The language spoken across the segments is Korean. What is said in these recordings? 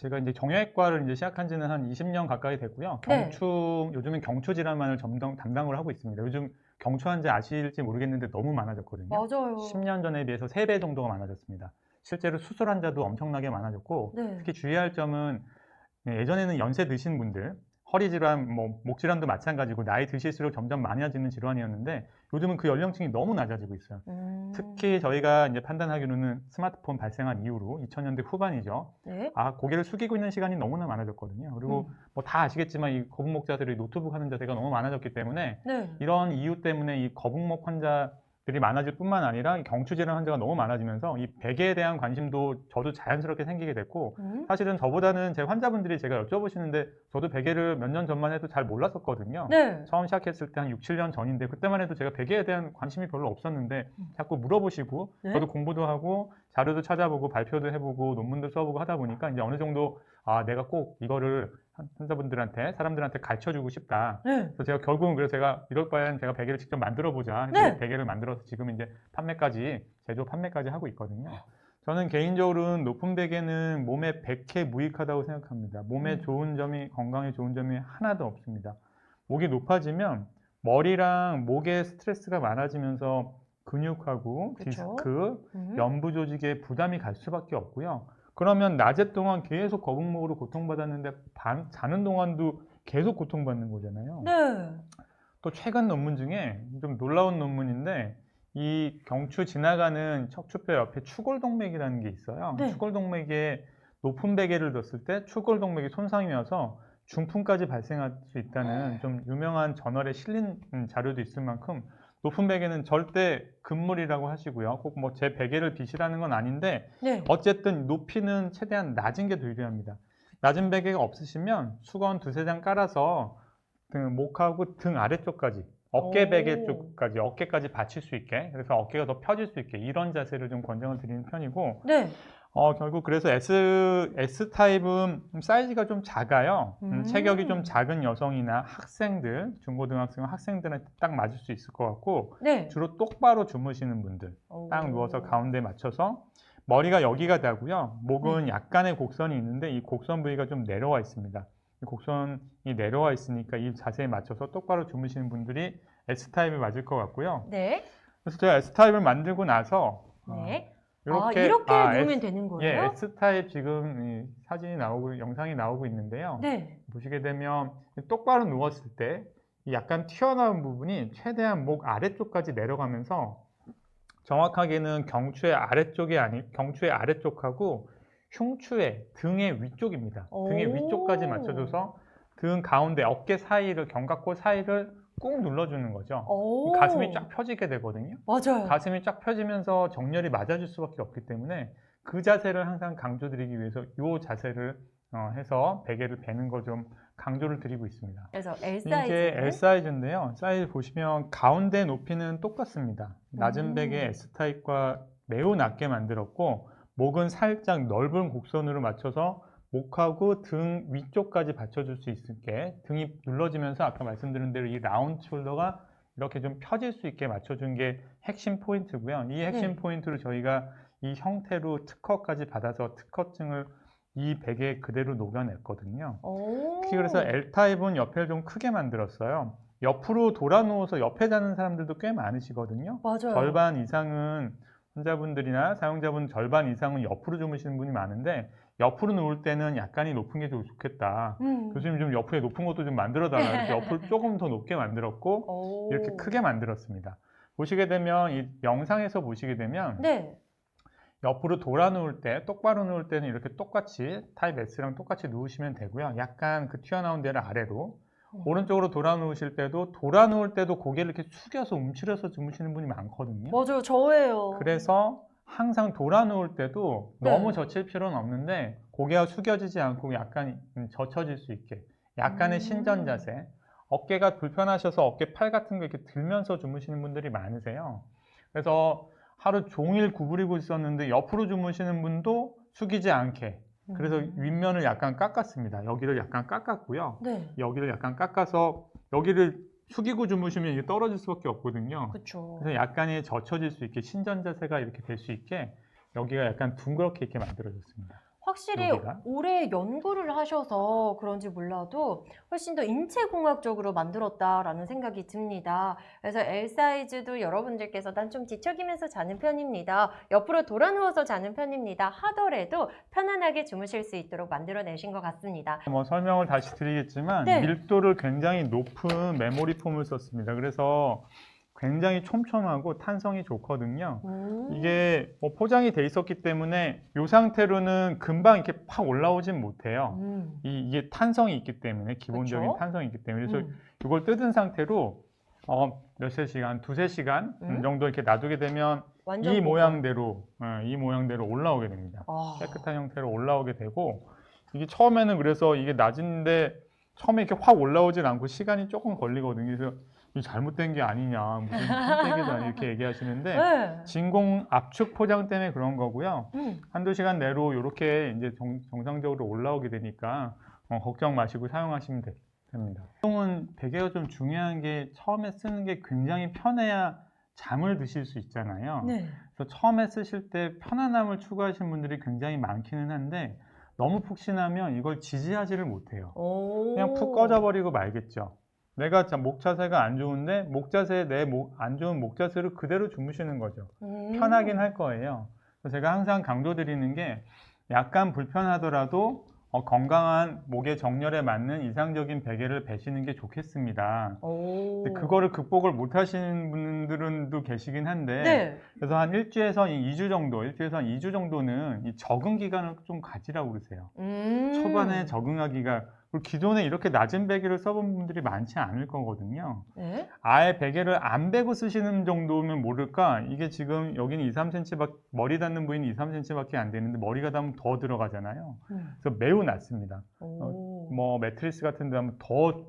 제가 이제 정형외과를 이제 시작한 지는 한 20년 가까이 됐고요. 네. 요즘엔 경추 질환만을 담당을 하고 있습니다. 요즘 경추 환자 아실지 모르겠는데 너무 많아졌거든요. 맞아요. 10년 전에 비해서 3배 정도가 많아졌습니다. 실제로 수술 환자도 엄청나게 많아졌고, 네. 특히 주의할 점은 예전에는 연세 드신 분들, 허리 질환, 목 질환도 마찬가지고 나이 드실수록 점점 많아지는 질환이었는데 요즘은 그 연령층이 너무 낮아지고 있어요. 음. 특히 저희가 이제 판단하기로는 스마트폰 발생한 이후로 2000년대 후반이죠. 네. 고개를 숙이고 있는 시간이 너무나 많아졌거든요. 그리고 음. 뭐 다 아시겠지만 이 거북목 자세로 노트북 하는 자세가 너무 많아졌기 때문에 네. 이런 이유 때문에 이 거북목 환자들이 많아질 뿐만 아니라 이 경추 질환 환자가 너무 많아지면서 이 베개에 대한 관심도 저도 자연스럽게 생기게 됐고, 음. 사실은 저보다는 제 환자분들이 제가 여쭤보시는데 저도 베개를 몇 년 전만 해도 잘 몰랐었거든요. 네. 처음 시작했을 때 한 6, 7년 전인데 그때만 해도 제가 베개에 대한 관심이 별로 없었는데 음. 자꾸 물어보시고 네. 저도 공부도 하고 자료도 찾아보고 발표도 해보고 논문도 써보고 하다 보니까 이제 어느 정도 내가 꼭 이거를 환자분들한테 사람들한테 가르쳐주고 싶다. 네. 그래서 제가 결국은 그래서 제가 이럴 바엔 제가 베개를 직접 만들어 보자 해서 네. 베개를 만들어서 지금 이제 제조 판매까지 하고 있거든요. 저는 개인적으로는 높은 베개는 몸에 100해 무익하다고 생각합니다. 몸에 좋은 점이, 건강에 좋은 점이 하나도 없습니다. 목이 높아지면 머리랑 목에 스트레스가 많아지면서 근육하고 그쵸. 디스크, 음. 연부 조직에 부담이 갈 수밖에 없고요. 그러면 낮에 동안 계속 거북목으로 고통받았는데 자는 동안도 계속 고통받는 거잖아요. 네. 또 최근 논문 중에 좀 놀라운 논문인데 이 경추 지나가는 척추뼈 옆에 추골동맥이라는 게 있어요. 네. 추골동맥에 높은 베개를 뒀을 때 추골동맥이 손상이 와서 중풍까지 발생할 수 있다는 좀 유명한 저널에 실린 자료도 있을 만큼 높은 베개는 절대 금물이라고 하시고요. 꼭 뭐 제 베개를 비시라는 건 아닌데 네. 어쨌든 높이는 최대한 낮은 게 더 유리합니다. 낮은 베개가 없으시면 수건 두세 장 깔아서 목하고 등 아래쪽까지 어깨 베개 오. 쪽까지 어깨까지 받칠 수 있게, 그래서 어깨가 더 펴질 수 있게 이런 자세를 좀 권장을 드리는 편이고, 네. 결국 그래서 S 타입은 사이즈가 좀 작아요. 체격이 좀 음. 작은 여성이나 학생들, 중고등학생 학생들한테 딱 맞을 수 있을 것 같고, 네. 주로 똑바로 주무시는 분들 딱 누워서 오. 가운데 맞춰서 머리가 여기가 되고요. 네. 목은 약간의 곡선이 있는데 이 곡선 부위가 좀 내려와 있습니다. 이 곡선이 내려와 있으니까 이 자세에 맞춰서 똑바로 주무시는 분들이 S타입이 맞을 것 같고요. 네. 그래서 제가 S타입을 만들고 나서 네. 아, 이렇게 이렇게 누우면 되는 거예요? S타입 지금 사진이 나오고 영상이 나오고 있는데요. 네. 보시게 되면 똑바로 누웠을 때 이 약간 튀어나온 부분이 최대한 목 아래쪽까지 내려가면서 정확하게는 경추의 아래쪽하고 흉추의 등의 위쪽입니다. 등의 위쪽까지 오. 맞춰줘서 등 가운데 어깨 사이를 견갑골 사이를 꾹 눌러주는 거죠. 가슴이 쫙 오. 펴지게 되거든요. 맞아요. 가슴이 쫙 펴지면서 정렬이 맞아줄 수밖에 없기 때문에 그 자세를 항상 강조드리기 위해서 이 자세를 해서 베개를 베는 거 좀 강조를 드리고 있습니다. 그래서 L 이게 L 사이즈는 사이즈인데요. 사이즈 보시면 가운데 높이는 똑같습니다. 낮은 베개 음. S타입과 매우 낮게 만들었고, 목은 살짝 넓은 곡선으로 맞춰서 목하고 등 위쪽까지 받쳐줄 수 있게 등이 눌러지면서 아까 말씀드린 대로 이 라운드 숄더가 이렇게 좀 펴질 수 있게 맞춰준 게 핵심 포인트고요. 이 핵심 네. 포인트로 저희가 이 형태로 특허까지 받아서 특허증을 이 베개에 그대로 녹여냈거든요. 특히 그래서 오. L타입은 옆을 좀 크게 만들었어요. 옆으로 돌아 누워서 옆에 자는 사람들도 꽤 많으시거든요. 맞아요. 절반 이상은 환자분들이나 사용자분 절반 이상은 옆으로 주무시는 분이 많은데, 옆으로 누울 때는 약간이 높은 게 좀 좋겠다. 음. 교수님 좀 옆에 높은 것도 좀 만들어 달라. 그래서 옆을 조금 더 높게 만들었고 이렇게 오. 크게 만들었습니다. 보시게 되면 이 영상에서 보시게 되면 네. 옆으로 돌아 누울 때, 똑바로 누울 때는 이렇게 똑같이 타입 S랑 똑같이 누우시면 되고요. 약간 그 튀어나온 데를 아래로. 어. 오른쪽으로 돌아 누우실 때도, 돌아 누울 때도 고개를 이렇게 숙여서 움츠려서 주무시는 분이 많거든요. 맞아요. 저예요. 그래서 항상 돌아 누울 때도 너무 네. 젖힐 필요는 없는데 고개가 숙여지지 않고 약간 젖혀질 수 있게 약간의 신전 음. 자세. 어깨가 불편하셔서 어깨 팔 같은 거 이렇게 들면서 주무시는 분들이 많으세요. 그래서 하루 종일 구부리고 있었는데 옆으로 주무시는 분도 숙이지 않게, 그래서 음. 윗면을 약간 깎았습니다. 여기를 약간 깎았고요. 네. 여기를 약간 깎아서 여기를 숙이고 주무시면 이게 떨어질 수밖에 없거든요. 그쵸. 그래서 약간의 젖혀질 수 있게 신전 자세가 이렇게 될 수 있게 여기가 약간 둥그렇게 이렇게 만들어졌습니다. 확실히 여기가. 오래 연구를 하셔서 그런지 몰라도 훨씬 더 인체공학적으로 만들었다라는 생각이 듭니다. 그래서 L 사이즈도 여러분들께서 난 좀 뒤척이면서 자는 편입니다. 옆으로 돌아 누워서 자는 편입니다. 하더라도 편안하게 주무실 수 있도록 만들어내신 것 같습니다. 뭐 설명을 다시 드리겠지만 네. 밀도를 굉장히 높은 메모리 폼을 썼습니다. 그래서 굉장히 촘촘하고 탄성이 좋거든요. 이게 뭐 포장이 돼 있었기 때문에 이 상태로는 금방 이렇게 팍 올라오진 못해요. 이게 탄성이 있기 때문에, 기본적인 그쵸? 탄성이 있기 때문에. 그래서 이걸 뜯은 상태로 몇세 시간, 두세 시간 정도 이렇게 놔두게 되면 완전 이 고급. 모양대로 올라오게 됩니다. 아. 깨끗한 형태로 올라오게 되고, 이게 처음에는 그래서 이게 낮은데 처음에 이렇게 확 올라오진 않고 시간이 조금 걸리거든요. 그래서 이게 잘못된 게 아니냐, 무슨 선택이도 아니 이렇게 얘기하시는데 네. 진공 압축 포장 때문에 그런 거고요. 음. 한두 시간 내로 이렇게 이제 정상적으로 올라오게 되니까 걱정 마시고 사용하시면 됩니다. 보통은 베개가 좀 중요한 게 처음에 쓰는 게 굉장히 편해야 잠을 드실 수 있잖아요. 네. 그래서 처음에 쓰실 때 편안함을 추구하시는 분들이 굉장히 많기는 한데 너무 푹신하면 이걸 지지하지를 못해요. 그냥 푹 꺼져버리고 말겠죠. 내가 목 자세가 안 좋은데 목 자세에 안 좋은 목 자세로 그대로 주무시는 거죠. 편하긴 할 거예요. 그래서 제가 항상 강조드리는 게 약간 불편하더라도 건강한 목의 정렬에 맞는 이상적인 베개를 베시는 게 좋겠습니다. 근데 그거를 극복을 못 하시는 분들도 계시긴 한데 네. 그래서 한 일주에서 2주 정도는 이 적응 기간을 좀 가지라고 그러세요. 초반에 적응하기가, 그리고 기존에 이렇게 낮은 베개를 써본 분들이 많지 않을 거거든요. 네. 아예 베개를 안 베고 쓰시는 정도면 모를까, 이게 지금 여기는 2, 3cm, 머리 닿는 부위는 2, 3cm밖에 안 되는데 머리가 닿으면 더 들어가잖아요. 그래서 매우 낮습니다. 뭐 매트리스 같은 데 하면 더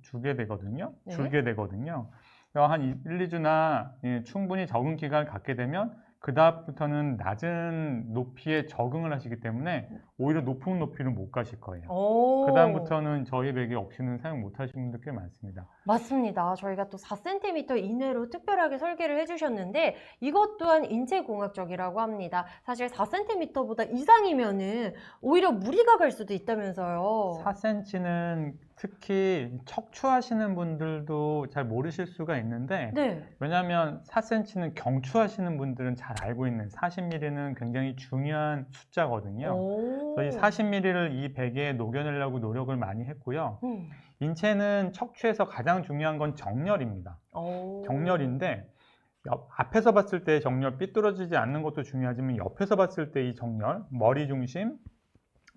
주게 되거든요. 네. 줄게 되거든요. 한 1, 2주나 충분히 적응 기간을 갖게 되면 그 다음부터는 낮은 높이에 적응을 하시기 때문에 오히려 높은 높이를 못 가실 거예요. 그 다음부터는 저희 베개 없이는 사용 못 하시는 분들 꽤 많습니다. 맞습니다. 저희가 또 4cm 이내로 특별하게 설계를 해주셨는데 이것 또한 인체공학적이라고 합니다. 사실 4cm보다 이상이면은 오히려 무리가 갈 수도 있다면서요. 4cm는 특히 척추하시는 분들도 잘 모르실 수가 있는데 네. 왜냐하면 4cm는 경추하시는 분들은 잘 알고 있는 40mm는 굉장히 중요한 숫자거든요. 저희 40mm를 이 베개에 녹여내려고 노력을 많이 했고요. 인체는 척추에서 가장 중요한 건 정렬입니다. 정렬인데 앞에서 봤을 때 정렬, 삐뚤어지지 않는 것도 중요하지만 옆에서 봤을 때 이 정렬, 머리 중심,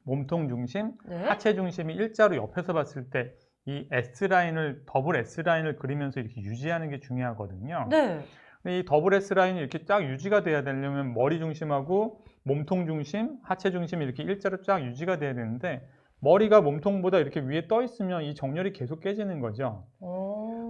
몸통 중심, 네. 하체 중심이 일자로 옆에서 봤을 때 이 S라인을, 더블 S라인을 그리면서 이렇게 유지하는 게 중요하거든요. 네. 근데 이 더블 S라인이 이렇게 쫙 유지가 돼야 되려면 머리 중심하고 몸통 중심, 하체 중심이 이렇게 일자로 쫙 유지가 돼야 되는데 머리가 몸통보다 이렇게 위에 떠 있으면 이 정렬이 계속 깨지는 거죠.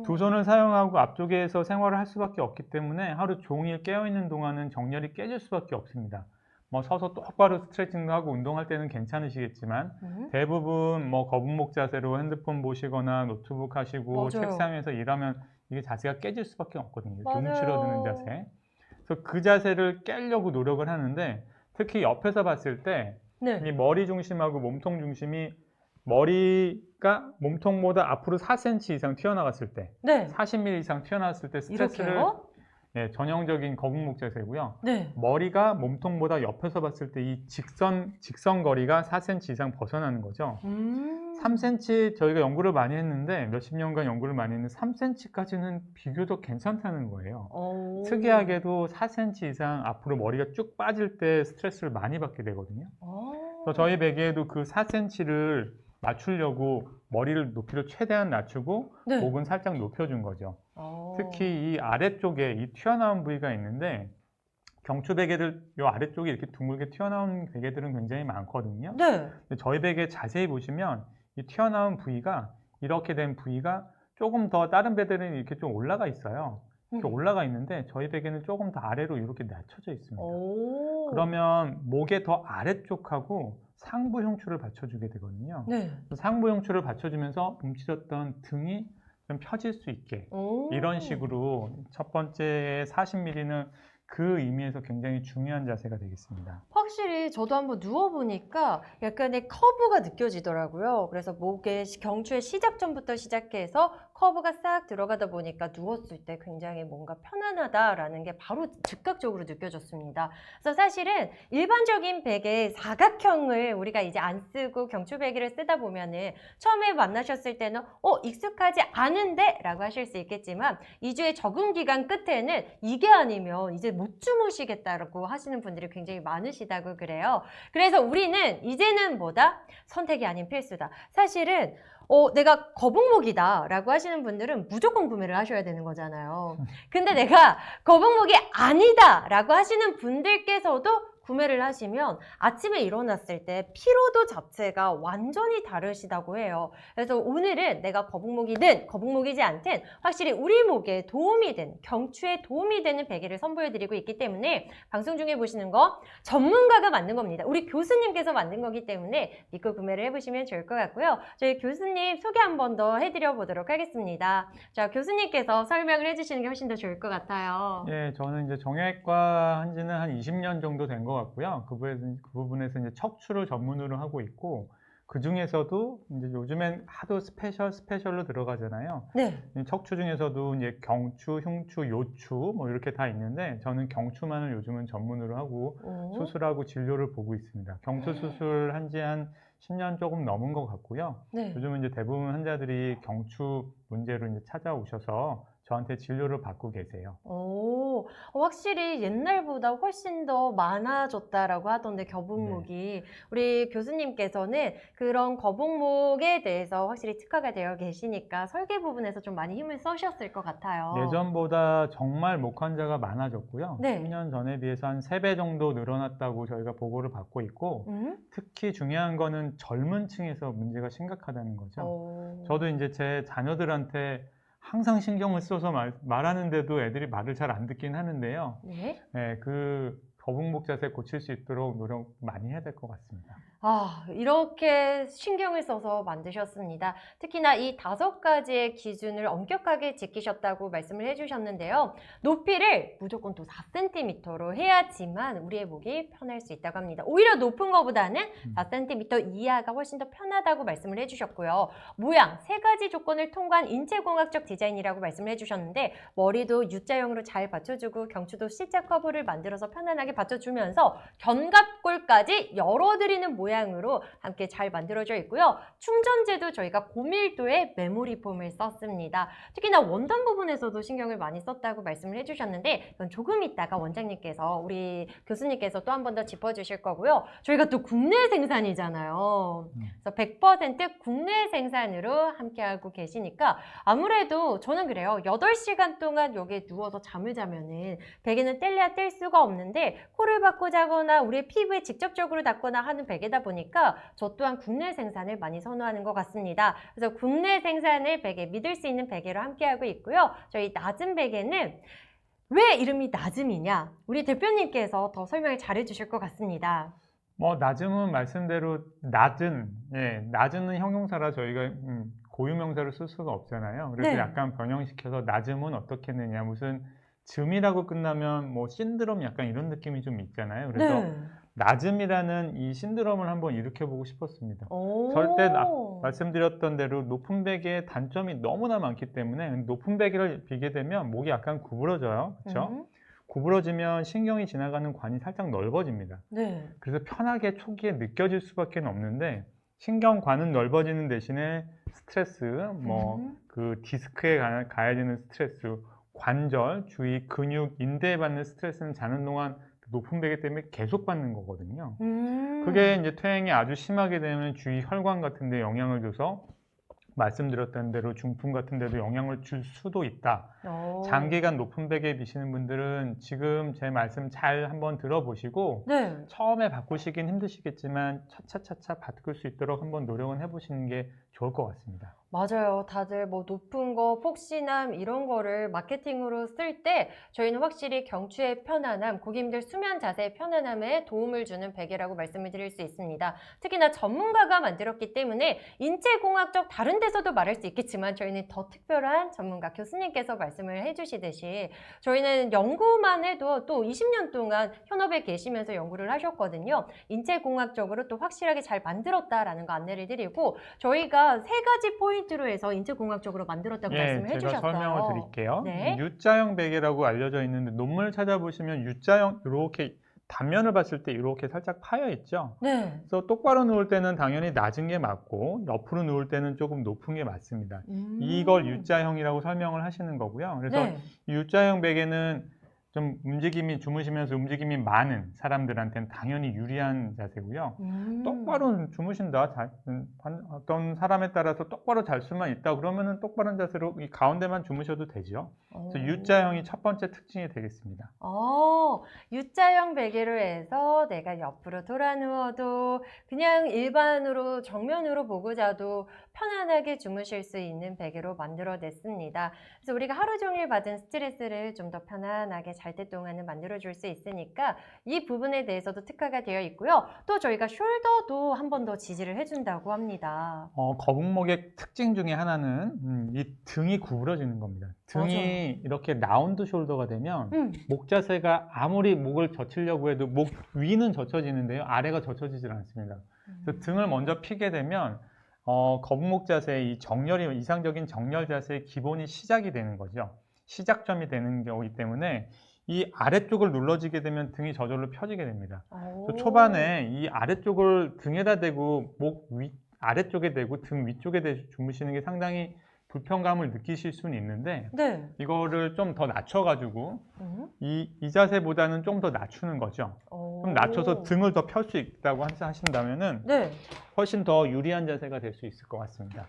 두 손을 사용하고 앞쪽에서 생활을 할 수밖에 없기 때문에 하루 종일 깨어있는 동안은 정렬이 깨질 수밖에 없습니다. 뭐 서서 똑바로 스트레칭도 하고 운동할 때는 괜찮으시겠지만 대부분 뭐 거북목 자세로 핸드폰 보시거나 노트북 하시고 맞아요. 책상에서 일하면 이게 자세가 깨질 수밖에 없거든요. 이렇게 맞아요. 움츠러드는 자세. 그래서 그 자세를 깨려고 노력을 하는데 특히 옆에서 봤을 때 이 네. 머리 중심하고 몸통 중심이 머리가 몸통보다 앞으로 4cm 이상 튀어나갔을 때 네. 40mm 이상 튀어나왔을 때 스트레스를 이렇게요? 전형적인 거북목 자세고요. 네. 머리가 몸통보다 옆에서 봤을 때 이 직선 거리가 4cm 이상 벗어나는 거죠. 3cm 저희가 연구를 많이 했는데 몇십 년간 연구를 많이 했는데 3cm까지는 비교적 괜찮다는 거예요. 특이하게도 4cm 이상 앞으로 머리가 쭉 빠질 때 스트레스를 많이 받게 되거든요. 그래서 저희 베개에도 그 4cm를 맞추려고 머리를 높이를 최대한 낮추고 네. 목은 살짝 높여준 거죠. 특히 이 아래쪽에 이 튀어나온 부위가 있는데 경추 베개들 이 아래쪽에 이렇게 둥글게 튀어나온 베개들은 굉장히 많거든요. 네. 근데 저희 베개 자세히 보시면 이 튀어나온 부위가 이렇게 된 부위가 조금 더 다른 베개들은 이렇게 좀 올라가 있어요. 이렇게 올라가 있는데 저희 베개는 조금 더 아래로 이렇게 낮춰져 있습니다. 그러면 목의 더 아래쪽하고 상부 흉추를 받쳐주게 되거든요. 네. 상부 흉추를 받쳐주면서 움츠렸던 등이 좀 펴질 수 있게 이런 식으로 첫 번째 40mm는 그 의미에서 굉장히 중요한 자세가 되겠습니다. 확실히 저도 한번 누워보니까 약간의 커브가 느껴지더라고요. 그래서 목에 경추의 시작점부터 시작해서 커브가 싹 들어가다 보니까 누웠을 때 굉장히 뭔가 편안하다라는 게 바로 즉각적으로 느껴졌습니다. 그래서 사실은 일반적인 베개 사각형을 우리가 이제 안 쓰고 경추 베개를 쓰다 보면은 처음에 만나셨을 때는 익숙하지 않은데? 라고 하실 수 있겠지만 2주의 적응 기간 끝에는 이게 아니면 이제 못 주무시겠다라고 하시는 분들이 굉장히 많으시다고 그래요. 그래서 우리는 이제는 뭐다? 선택이 아닌 필수다. 사실은 내가 거북목이다 라고 하시는 분들은 무조건 구매를 하셔야 되는 거잖아요. 근데 내가 거북목이 아니다 라고 하시는 분들께서도 구매를 하시면 아침에 일어났을 때 피로도 자체가 완전히 다르시다고 해요. 그래서 오늘은 내가 거북목이든 거북목이지 않든 확실히 우리 목에 도움이 되는, 경추에 도움이 되는 베개를 선보여드리고 있기 때문에 방송 중에 보시는 거 전문가가 만든 겁니다. 우리 교수님께서 만든 거기 때문에 믿고 구매를 해보시면 좋을 것 같고요. 저희 교수님 소개 한 번 더 해드려 보도록 하겠습니다. 자, 교수님께서 설명을 해주시는 게 훨씬 더 좋을 것 같아요. 예, 저는 이제 정형외과 한 지는 한 20년 정도 된 것 같고요. 그 부분에서 이제 척추를 전문으로 하고 있고, 그 중에서도 이제 요즘엔 하도 스페셜로 들어가잖아요. 네. 이 척추 중에서도 이제 경추, 흉추, 요추 뭐 이렇게 다 있는데 저는 경추만을 요즘은 전문으로 하고 수술하고 진료를 보고 있습니다. 경추 수술 한 지 한 10년 조금 넘은 것 같고요. 네. 요즘은 이제 대부분 환자들이 경추 문제로 이제 찾아오셔서 저한테 진료를 받고 계세요. 확실히 옛날보다 훨씬 더 많아졌다라고 하던데 거북목이 우리 교수님께서는 그런 거북목에 대해서 확실히 특화가 되어 계시니까 설계 부분에서 좀 많이 힘을 써셨을 것 같아요. 예전보다 정말 목 환자가 많아졌고요. 네. 10년 전에 비해서 한 3배 정도 늘어났다고 저희가 보고를 받고 있고, 특히 중요한 거는 젊은 층에서 문제가 심각하다는 거죠. 저도 이제 제 자녀들한테 항상 신경을 써서 말하는데도 애들이 말을 잘 안 듣긴 하는데요. 네. 네, 그 거북목 자세 고칠 수 있도록 노력 많이 해야 될 것 같습니다. 이렇게 신경을 써서 만드셨습니다. 특히나 이 5가지의 기준을 엄격하게 지키셨다고 말씀을 해주셨는데요. 높이를 무조건 또 4cm로 해야지만 우리의 목이 편할 수 있다고 합니다. 오히려 높은 것보다는 4cm 이하가 훨씬 더 편하다고 말씀을 해주셨고요. 모양, 3가지 조건을 통과한 인체공학적 디자인이라고 말씀을 해주셨는데 머리도 U자형으로 잘 받쳐주고 경추도 C자 커브를 만들어서 편안하게 받쳐주면서 견갑골까지 열어드리는 모양으로 함께 잘 만들어져 있고요. 충전재도 저희가 고밀도의 메모리 폼을 썼습니다. 특히나 원단 부분에서도 신경을 많이 썼다고 말씀을 해주셨는데 이건 조금 있다가 원장님께서 우리 교수님께서 또 한 번 더 짚어주실 거고요. 저희가 또 국내 생산이잖아요. 그래서 100% 국내 생산으로 함께하고 계시니까 아무래도 저는 그래요. 8시간 동안 여기에 누워서 잠을 자면은 베개는 뗄래야 뗄 수가 없는데 코를 박고 자거나 우리의 피부에 직접적으로 닿거나 하는 베개다 보니까 저 또한 국내 생산을 많이 선호하는 것 같습니다. 그래서 국내 생산의 베개, 믿을 수 있는 베개로 함께하고 있고요. 저희 낮은 베개는 왜 이름이 낮음이냐? 우리 대표님께서 더 설명을 잘해 주실 것 같습니다. 낮음은 말씀대로 낮은은 형용사라 저희가 고유명사를 쓸 수가 없잖아요. 그래서 네. 약간 변형시켜서 낮음은 어떻게 했느냐, 무슨 즘이라고 끝나면 뭐 신드롬 약간 이런 느낌이 좀 있잖아요. 그래서 낮음이라는 이 신드롬을 한번 일으켜보고 싶었습니다. 절대 말씀드렸던 대로 높은 베개의 단점이 너무나 많기 때문에 높은 베개를 비게 되면 목이 약간 구부러져요. 그렇죠? 구부러지면 신경이 지나가는 관이 살짝 넓어집니다. 네. 그래서 편하게 초기에 느껴질 수밖에 없는데 신경관은 넓어지는 대신에 스트레스, 그 디스크에 가야 되는 스트레스, 관절, 주위 근육, 인대에 받는 스트레스는 자는 동안 높은 베개 때문에 계속 받는 거거든요. 그게 이제 퇴행이 아주 심하게 되면 주위 혈관 같은 데 영향을 줘서 말씀드렸던 대로 중풍 같은 데도 영향을 줄 수도 있다. 장기간 높은 베개에 미시는 분들은 지금 제 말씀 잘 한번 들어보시고 처음에 바꾸시긴 힘드시겠지만 차차차차 바꿀 수 있도록 한번 노력은 해보시는 게 좋을 것 같습니다. 맞아요. 다들 뭐 높은 거, 폭신함 이런 거를 마케팅으로 쓸 때 저희는 확실히 경추의 편안함, 고객님들 수면 자세의 편안함에 도움을 주는 베개라고 말씀을 드릴 수 있습니다. 특히나 전문가가 만들었기 때문에 인체공학적 다른 데서도 말할 수 있겠지만 저희는 더 특별한 전문가 교수님께서 말씀을 해주시듯이 저희는 연구만 해도 또 20년 동안 현업에 계시면서 연구를 하셨거든요. 인체공학적으로 또 확실하게 잘 만들었다라는 거 안내를 드리고 저희가 3가지 포인트로 해서 인체공학적으로 만들었다고 말씀을 제가 해주셨어요. 설명을 드릴게요. 네. U자형 베개라고 알려져 있는데 논문을 찾아보시면 U자형 이렇게 단면을 봤을 때 이렇게 살짝 파여 있죠. 네. 그래서 똑바로 누울 때는 당연히 낮은 게 맞고 옆으로 누울 때는 조금 높은 게 맞습니다. 이걸 U자형이라고 설명을 하시는 거고요. 그래서 네. U자형 베개는 좀 주무시면서 움직임이 많은 사람들한테는 당연히 유리한 자세고요. 똑바로 주무신다. 어떤 사람에 따라서 똑바로 잘 수만 있다 그러면은 똑바른 자세로 이 가운데만 주무셔도 되죠. 그래서 U자형이 첫 번째 특징이 되겠습니다. U자형 베개로 해서 내가 옆으로 돌아 누워도 그냥 일반으로 정면으로 보고 자도 편안하게 주무실 수 있는 베개로 만들어냈습니다. 그래서 우리가 하루 종일 받은 스트레스를 좀 더 편안하게 잘 때 동안은 만들어줄 수 있으니까 이 부분에 대해서도 특화가 되어 있고요. 또 저희가 숄더도 한 번 더 지지를 해준다고 합니다. 거북목의 특징 중에 하나는 이 등이 구부러지는 겁니다. 등이 맞아요. 이렇게 라운드 숄더가 되면 음. 목 자세가 아무리 목을 젖히려고 해도 목 위는 젖혀지는데요. 아래가 젖혀지질 않습니다. 그래서 등을 먼저 피게 되면 거북목 자세의 이 정렬이 이상적인 정렬 자세의 기본이 시작이 되는 거죠. 시작점이 되는 거기 때문에 이 아래쪽을 눌러지게 되면 등이 저절로 펴지게 됩니다. 그래서 초반에 이 아래쪽을 등에다 대고 목 아래쪽에 대고 등 위쪽에 대고 주무시는 게 상당히 불편감을 느끼실 수는 있는데 네. 이거를 좀 더 낮춰가지고 이 자세보다는 좀 더 낮추는 거죠. 좀 낮춰서 등을 더 펼 수 있다고 하신다면은 네. 훨씬 더 유리한 자세가 될 수 있을 것 같습니다.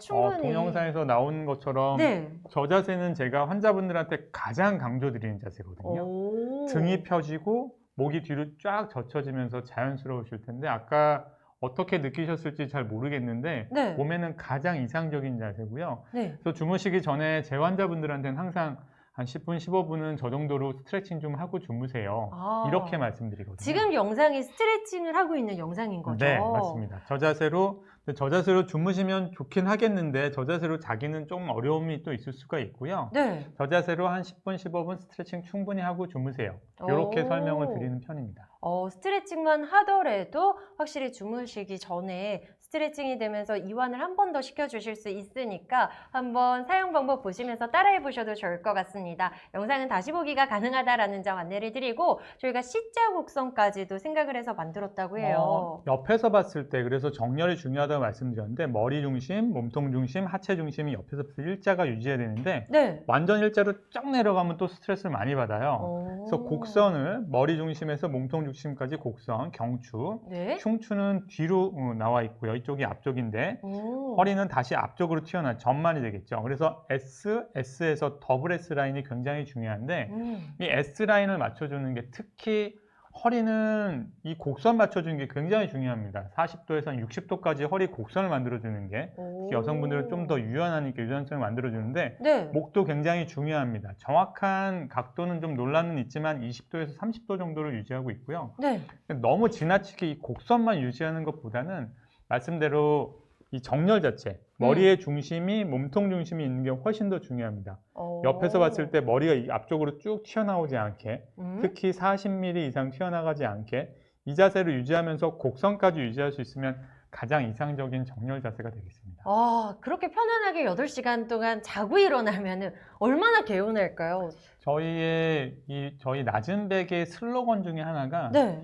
충분히. 동영상에서 나오는 것처럼 네. 저 자세는 제가 환자분들한테 가장 강조드리는 자세거든요. 등이 펴지고 목이 뒤로 쫙 젖혀지면서 자연스러우실 텐데 아까 어떻게 느끼셨을지 잘 모르겠는데 네. 몸에는 가장 이상적인 자세고요. 네. 그래서 주무시기 전에 제 환자분들한테는 항상 한 10분, 15분은 저 정도로 스트레칭 좀 하고 주무세요. 이렇게 말씀드리거든요. 지금 영상이 스트레칭을 하고 있는 영상인 거죠? 네, 맞습니다. 저 자세로 주무시면 좋긴 하겠는데 저 자세로 자기는 좀 어려움이 또 있을 수가 있고요. 네. 저 자세로 한 10분, 15분 스트레칭 충분히 하고 주무세요. 이렇게 설명을 드리는 편입니다. 스트레칭만 하더라도 확실히 주무시기 전에 스트레칭이 되면서 이완을 한 번 더 시켜주실 수 있으니까 한번 사용 방법 보시면서 따라해 보셔도 좋을 것 같습니다. 영상은 다시 보기가 가능하다라는 점 안내를 드리고 저희가 C자 곡선까지도 생각을 해서 만들었다고 해요. 옆에서 봤을 때 그래서 정렬이 중요하다고 말씀드렸는데 머리 중심, 몸통 중심, 하체 중심이 옆에서 봤을 때 일자가 유지해야 되는데 네. 완전 일자로 쫙 내려가면 또 스트레스를 많이 받아요. 그래서 곡선을 머리 중심에서 몸통 중심까지 곡선, 경추, 네. 흉추는 뒤로 나와 있고요. 이쪽이 앞쪽인데 허리는 다시 앞쪽으로 튀어나와 전만이 되겠죠. 그래서 S에서 더블 S 라인이 굉장히 중요한데 이 S 라인을 맞춰주는 게 특히 허리는 이 곡선 맞춰주는 게 굉장히 중요합니다. 40도에서 60도까지 허리 곡선을 만들어주는 게 특히 여성분들은 좀 더 유연하니까 유연성을 만들어주는데 네. 목도 굉장히 중요합니다. 정확한 각도는 좀 논란은 있지만 20도에서 30도 정도를 유지하고 있고요. 네. 너무 지나치게 이 곡선만 유지하는 것보다는 말씀대로 이 정렬 자체, 머리의 중심이 몸통 중심이 있는 게 훨씬 더 중요합니다. 옆에서 봤을 때 머리가 이 앞쪽으로 쭉 튀어나오지 않게 특히 40mm 이상 튀어나가지 않게 이 자세를 유지하면서 곡선까지 유지할 수 있으면 가장 이상적인 정렬 자세가 되겠습니다. 그렇게 편안하게 8시간 동안 자고 일어나면 얼마나 개운할까요? 저희 낮은 베개의 슬로건 중에 하나가 네.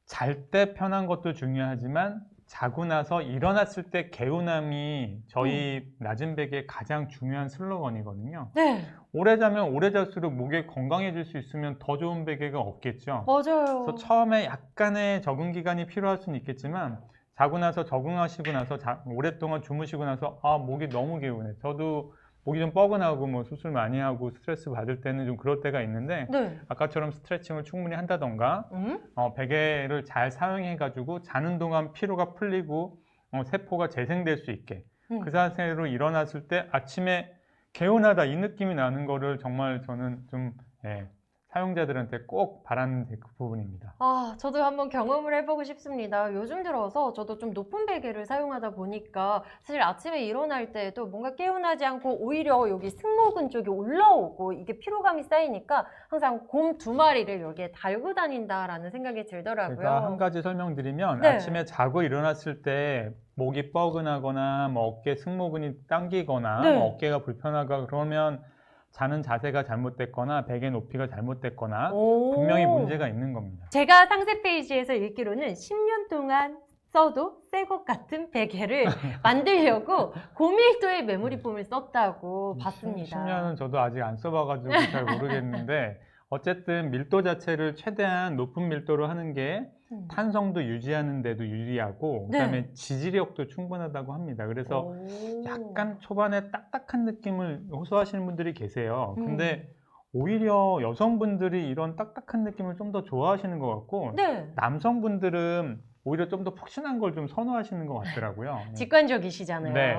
잘 때 편한 것도 중요하지만 자고 나서 일어났을 때 개운함이 저희 낮은 베개의 가장 중요한 슬로건이거든요. 네. 오래 자면 오래 잘수록 목이 건강해질 수 있으면 더 좋은 베개가 없겠죠. 맞아요. 그래서 처음에 약간의 적응 기간이 필요할 수는 있겠지만 자고 나서 적응하시고 나서 오랫동안 주무시고 나서 목이 너무 개운해. 저도 목이 좀 뻐근하고 뭐 수술 많이 하고 스트레스 받을 때는 좀 그럴 때가 있는데 네. 아까처럼 스트레칭을 충분히 한다던가 베개를 잘 사용해 가지고 자는 동안 피로가 풀리고 세포가 재생될 수 있게 그 자세로 일어났을 때 아침에 개운하다 이 느낌이 나는 거를 정말 저는 좀 사용자들한테 꼭 바라는 그 부분입니다. 아, 저도 한번 경험을 해보고 싶습니다. 요즘 들어서 저도 좀 높은 베개를 사용하다 보니까 사실 아침에 일어날 때에도 뭔가 개운하지 않고 오히려 여기 승모근 쪽이 올라오고 이게 피로감이 쌓이니까 항상 곰 2마리를 여기에 달고 다닌다라는 생각이 들더라고요. 제가 한 가지 설명드리면 네. 아침에 자고 일어났을 때 목이 뻐근하거나 뭐 어깨 승모근이 당기거나 네. 뭐 어깨가 불편하거나 그러면 자는 자세가 잘못됐거나 베개 높이가 잘못됐거나 분명히 문제가 있는 겁니다. 제가 상세 페이지에서 읽기로는 10년 동안 써도 새 것 같은 베개를 만들려고 고밀도의 메모리 폼을 썼다고 봤습니다. 10년은 저도 아직 안 써봐가지고 잘 모르겠는데 어쨌든 밀도 자체를 최대한 높은 밀도로 하는 게 탄성도 유지하는 데도 유리하고 네. 그다음에 지지력도 충분하다고 합니다. 그래서 약간 초반에 딱딱한 느낌을 호소하시는 분들이 계세요. 근데 오히려 여성분들이 이런 딱딱한 느낌을 좀 더 좋아하시는 것 같고 네. 남성분들은 오히려 좀 더 푹신한 걸 좀 선호하시는 것 같더라고요. 직관적이시잖아요. 네.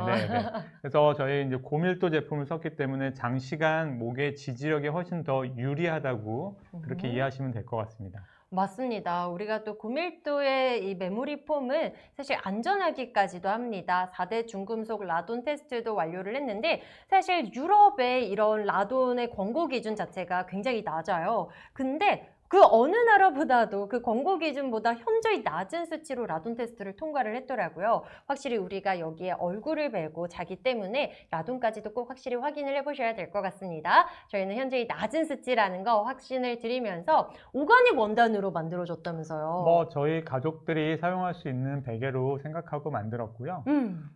그래서 저희 이제 고밀도 제품을 썼기 때문에 장시간 목의 지지력에 훨씬 더 유리하다고 그렇게 이해하시면 될 것 같습니다. 맞습니다. 우리가 또 고밀도의 이 메모리 폼은 사실 안전하기까지도 합니다. 4대 중금속 라돈 테스트도 완료를 했는데 사실 유럽의 이런 라돈의 권고 기준 자체가 굉장히 낮아요. 근데 그 어느 나라보다도 그 권고 기준보다 현저히 낮은 수치로 라돈 테스트를 통과를 했더라고요. 확실히 우리가 여기에 얼굴을 베고 자기 때문에 라돈까지도 꼭 확실히 확인을 해보셔야 될 것 같습니다. 저희는 현저히 낮은 수치라는 거 확신을 드리면서 오가닉 원단으로 만들어졌다면서요. 뭐 저희 가족들이 사용할 수 있는 베개로 생각하고 만들었고요.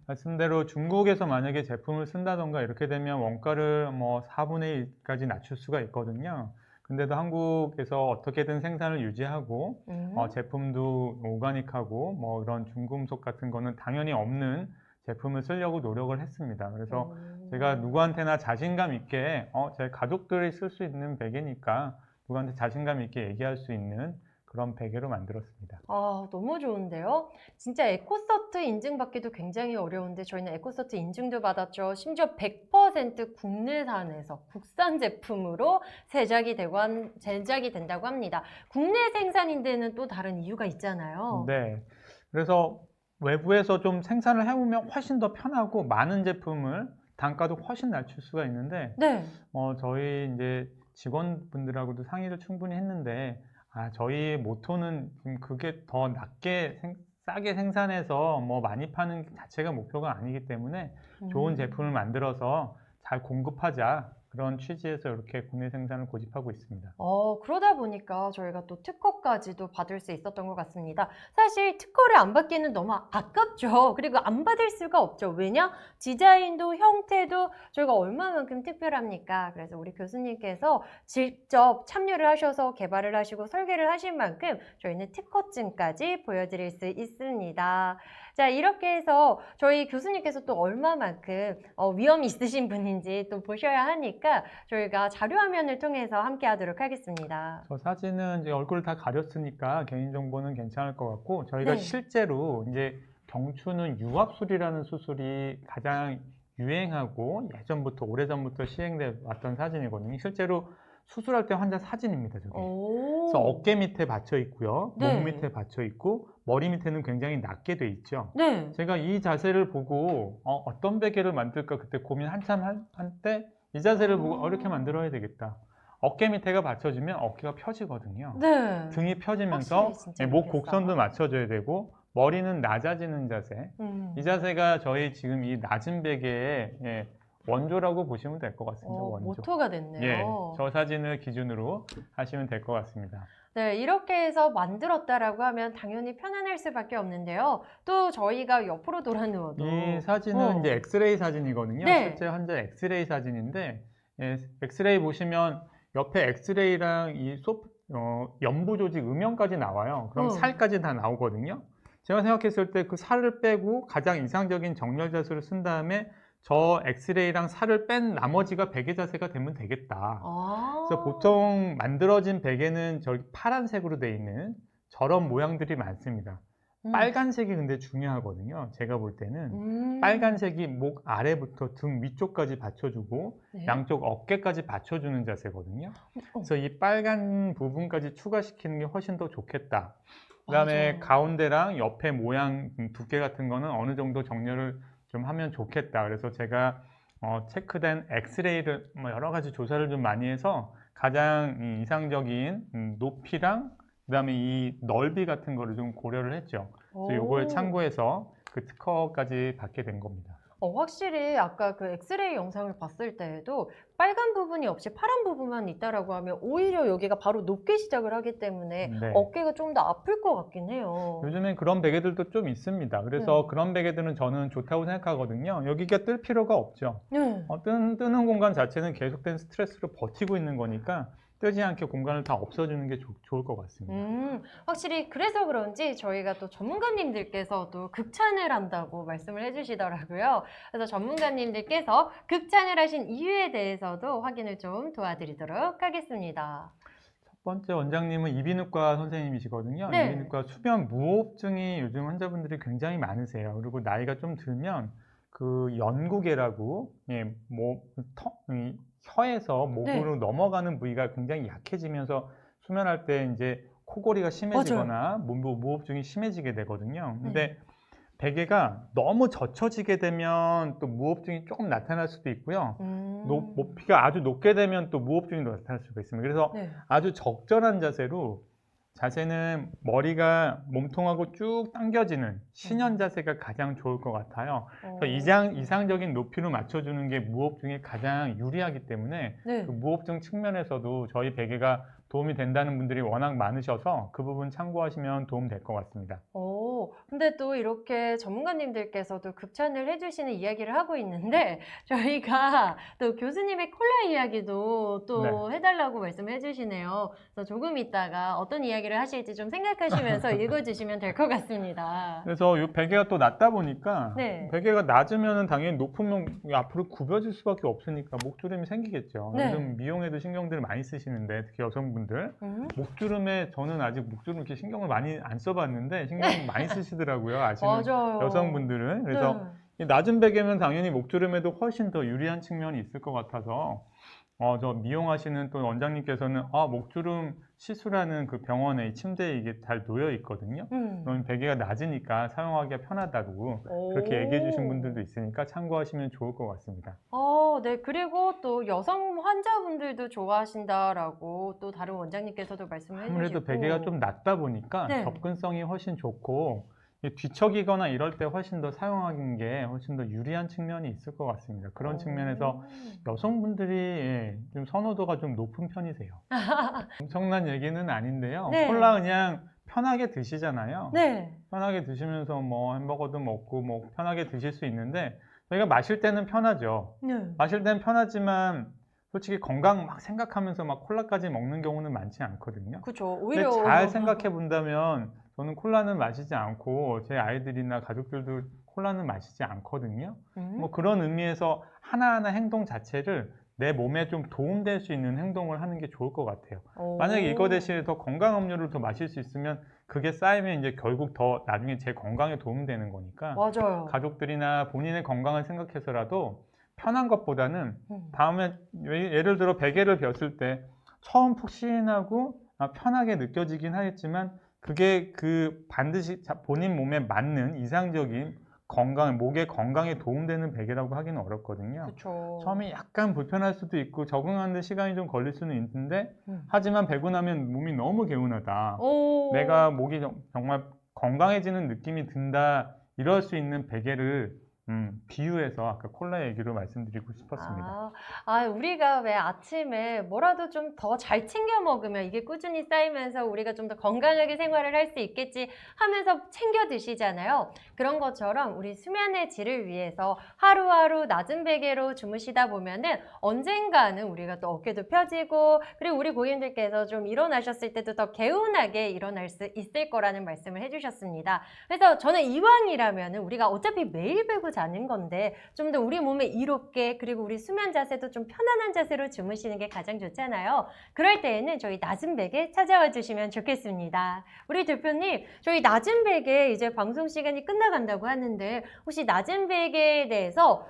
말씀대로 중국에서 만약에 제품을 쓴다던가 이렇게 되면 원가를 뭐 4분의 1까지 낮출 수가 있거든요. 근데도 한국에서 어떻게든 생산을 유지하고 제품도 오가닉하고 뭐 이런 중금속 같은 거는 당연히 없는 제품을 쓰려고 노력을 했습니다. 그래서 제가 누구한테나 자신감 있게 제 가족들이 쓸 수 있는 베개니까 누구한테 자신감 있게 얘기할 수 있는 그런 베개로 만들었습니다. 아, 너무 좋은데요? 진짜 에코서트 인증받기도 굉장히 어려운데 저희는 에코서트 인증도 받았죠. 심지어 100% 국내산에서 국산 제품으로 제작이 된다고 합니다. 국내 생산인데는 또 다른 이유가 있잖아요. 네. 그래서 외부에서 좀 생산을 해오면 훨씬 더 편하고 많은 제품을 단가도 훨씬 낮출 수가 있는데 네. 저희 이제 직원분들하고도 상의를 충분히 했는데 저희 모토는 그게 더 낮게 싸게 생산해서 뭐 많이 파는 자체가 목표가 아니기 때문에 좋은 제품을 만들어서 잘 공급하자 그런 취지에서 이렇게 국내 생산을 고집하고 있습니다. 그러다 보니까 저희가 또 특허까지도 받을 수 있었던 것 같습니다. 사실 특허를 안 받기는 너무 아깝죠. 그리고 안 받을 수가 없죠. 왜냐? 디자인도 형태도 저희가 얼마만큼 특별합니까? 그래서 우리 교수님께서 직접 참여를 하셔서 개발을 하시고 설계를 하신 만큼 저희는 특허증까지 보여드릴 수 있습니다. 자, 이렇게 해서 저희 교수님께서 또 얼마만큼 위험이 있으신 분인지 또 보셔야 하니까 저희가 자료화면을 통해서 함께 하도록 하겠습니다. 저 사진은 이제 얼굴 다 가렸으니까 개인정보는 괜찮을 것 같고 저희가 네. 실제로 이제 경추는 유압술이라는 수술이 가장 유행하고 예전부터 오래전부터 시행돼 왔던 사진이거든요. 실제로 수술할 때 환자 사진입니다. 저게. 그래서 어깨 밑에 받쳐 있고요. 네. 목 밑에 받쳐 있고 머리 밑에는 굉장히 낮게 돼 있죠. 네. 제가 이 자세를 보고 어떤 베개를 만들까 그때 고민 한참 한때 이 자세를 보고 이렇게 만들어야 되겠다. 어깨 밑에가 받쳐지면 어깨가 펴지거든요. 네. 등이 펴지면서 확실히 진짜 목 그렇겠어요. 곡선도 맞춰줘야 되고 머리는 낮아지는 자세. 이 자세가 저희 지금 이 낮은 베개의 원조라고 보시면 될 것 같습니다. 원조. 모토가 됐네요. 예, 저 사진을 기준으로 하시면 될 것 같습니다. 네, 이렇게 해서 만들었다라고 하면 당연히 편안할 수밖에 없는데요. 또 저희가 옆으로 돌아 누워도 이 사진은 이제 엑스레이 사진이거든요. 네. 실제 환자 엑스레이 사진인데 엑스레이 보시면 옆에 엑스레이랑 이 연부 조직 음영까지 나와요. 그럼 살까지 다 나오거든요. 제가 생각했을 때 그 살을 빼고 가장 이상적인 정렬 자세를 쓴 다음에 저 엑스레이랑 살을 뺀 나머지가 베개 자세가 되면 되겠다. 그래서 보통 만들어진 베개는 저기 파란색으로 되어 있는 저런 모양들이 많습니다. 빨간색이 근데 중요하거든요. 제가 볼 때는 빨간색이 목 아래부터 등 위쪽까지 받쳐주고 네. 양쪽 어깨까지 받쳐주는 자세거든요. 그래서 이 빨간 부분까지 추가시키는 게 훨씬 더 좋겠다. 그다음에 맞아요. 가운데랑 옆에 모양 두께 같은 거는 어느 정도 정렬을 좀 하면 좋겠다. 그래서 제가 체크된 엑스레이를 여러 가지 조사를 좀 많이 해서 가장 이상적인 높이랑 그다음에 이 넓이 같은 거를 좀 고려를 했죠. 그래서 이걸 오. 참고해서 그 특허까지 받게 된 겁니다. 확실히 아까 그 엑스레이 영상을 봤을 때에도 빨간 부분이 없이 파란 부분만 있다라고 하면 오히려 여기가 바로 높게 시작을 하기 때문에 네. 어깨가 좀 더 아플 것 같긴 해요. 요즘엔 그런 베개들도 좀 있습니다. 그래서 그런 베개들은 저는 좋다고 생각하거든요. 여기가 뜰 필요가 없죠. 네. 뜨는 공간 자체는 계속된 스트레스로 버티고 있는 거니까 뜨지 않게 공간을 다 없애주는 게 좋을 것 같습니다. 확실히 그래서 그런지 저희가 또 전문가님들께서도 극찬을 한다고 말씀을 해주시더라고요. 그래서 전문가님들께서 극찬을 하신 이유에 대해서도 확인을 좀 도와드리도록 하겠습니다. 첫 번째 원장님은 이비인후과 선생님이시거든요. 네. 이비인후과 수면 무호흡증이 요즘 환자분들이 굉장히 많으세요. 그리고 나이가 좀 들면 그 연구개라고 이 혀에서 목으로 넘어가는 부위가 굉장히 약해지면서 수면할 때 이제 코골이가 심해지거나 무호흡증이 심해지게 되거든요. 근데 베개가 너무 젖혀지게 되면 또 무호흡증이 조금 나타날 수도 있고요. 높이가 아주 높게 되면 또 무호흡증이 나타날 수가 있습니다. 그래서 네. 아주 적절한 자세는 머리가 몸통하고 쭉 당겨지는 신연 자세가 가장 좋을 것 같아요. 그래서 이상적인 높이로 맞춰주는 게 무호흡증에 가장 유리하기 때문에 네. 그 무호흡증 측면에서도 저희 베개가 도움이 된다는 분들이 워낙 많으셔서 그 부분 참고하시면 도움 될 것 같습니다. 근데 또 이렇게 전문가님들께서도 극찬을 해주시는 이야기를 하고 있는데 저희가 또 교수님의 콜라 이야기도 또 해달라고 말씀을 해주시네요. 그래서 조금 있다가 어떤 이야기를 하실지 좀 생각하시면서 읽어주시면 될 것 같습니다. 그래서 이 베개가 또 낮다 보니까 네. 베개가 낮으면 당연히 높으면 앞으로 굽어질 수밖에 없으니까 목주름이 생기겠죠. 네. 요즘 미용에도 신경들을 많이 쓰시는데 특히 여성분들 목주름에 저는 아직 목주름 이렇게 신경을 많이 안 써봤는데 신경 많이 쓰시더라고요. 아시는 맞아요. 여성분들은. 그래서 이 낮은 베개면 당연히 목주름에도 훨씬 더 유리한 측면이 있을 것 같아서 저 미용하시는 또 원장님께서는 목주름 시술하는 그 병원에 이 침대에 이게 잘 놓여 있거든요. 그럼 베개가 낮으니까 사용하기가 편하다고 그렇게 얘기해 주신 분들도 있으니까 참고하시면 좋을 것 같습니다. 네. 그리고 또 여성 환자분들도 좋아하신다라고 또 다른 원장님께서도 말씀을 해주시고 아무래도 베개가 좀 낮다 보니까 네. 접근성이 훨씬 좋고 뒤척이거나 이럴 때 훨씬 더 사용하는 게 훨씬 더 유리한 측면이 있을 것 같습니다. 그런 측면에서 여성분들이 좀 선호도가 좀 높은 편이세요. 엄청난 얘기는 아닌데요. 네. 콜라 그냥 편하게 드시잖아요. 네. 편하게 드시면서 뭐 햄버거도 먹고 뭐 편하게 드실 수 있는데 저희가 마실 때는 편하죠. 네. 마실 때는 편하지만 솔직히 건강 막 생각하면서 막 콜라까지 먹는 경우는 많지 않거든요. 그쵸. 근데 오히려 잘 생각해 본다면 저는 콜라는 마시지 않고 제 아이들이나 가족들도 콜라는 마시지 않거든요. 뭐 그런 의미에서 하나하나 행동 자체를 내 몸에 좀 도움될 수 있는 행동을 하는 게 좋을 것 같아요. 만약에 이거 대신에 더 건강 음료를 더 마실 수 있으면 그게 쌓이면 이제 결국 더 나중에 제 건강에 도움되는 거니까 맞아요. 가족들이나 본인의 건강을 생각해서라도 편한 것보다는 다음에 예를 들어 베개를 벽을 때 처음 푹신하고 편하게 느껴지긴 하겠지만 그게 반드시 본인 몸에 맞는 이상적인 목의 건강에 도움되는 베개라고 하기는 어렵거든요. 그쵸. 처음에 약간 불편할 수도 있고 적응하는 데 시간이 좀 걸릴 수는 있는데 하지만 베고 나면 몸이 너무 개운하다. 내가 목이 정말 건강해지는 느낌이 든다. 이럴 수 있는 베개를 비유해서 아까 콜라 얘기로 말씀드리고 싶었습니다. 우리가 왜 아침에 뭐라도 좀 더 잘 챙겨 먹으면 이게 꾸준히 쌓이면서 우리가 좀 더 건강하게 생활을 할 수 있겠지 하면서 챙겨 드시잖아요. 그런 것처럼 우리 수면의 질을 위해서 하루하루 낮은 베개로 주무시다 보면은 언젠가는 우리가 또 어깨도 펴지고 그리고 우리 고객님들께서 좀 일어나셨을 때도 더 개운하게 일어날 수 있을 거라는 말씀을 해주셨습니다. 그래서 저는 이왕이라면은 우리가 어차피 매일 베고 자는 건데 좀 더 우리 몸에 이롭게 그리고 우리 수면 자세도 좀 편안한 자세로 주무시는 게 가장 좋잖아요. 그럴 때에는 저희 낮은 베개 찾아와 주시면 좋겠습니다. 우리 대표님, 저희 낮은 베개 이제 방송 시간이 끝나간다고 하는데 혹시 낮은 베개에 대해서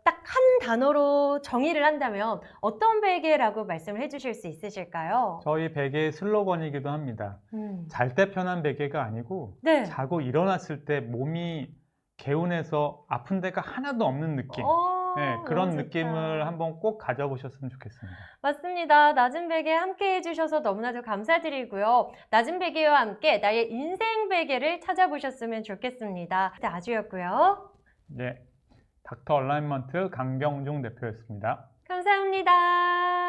딱 한 단어로 정의를 한다면 어떤 베개라고 말씀을 해주실 수 있으실까요? 저희 베개의 슬로건이기도 합니다. 잘 때 편한 베개가 아니고 네. 자고 일어났을 때 몸이 개운해서 아픈 데가 하나도 없는 느낌. 네, 그런 너무 좋다. 느낌을 한번 꼭 가져보셨으면 좋겠습니다. 맞습니다. 낮은 베개 함께 해주셔서 너무나도 감사드리고요. 낮은 베개와 함께 나의 인생 베개를 찾아보셨으면 좋겠습니다. 네, 아주였고요. 네, 닥터 얼라인먼트 강병중 대표였습니다. 감사합니다.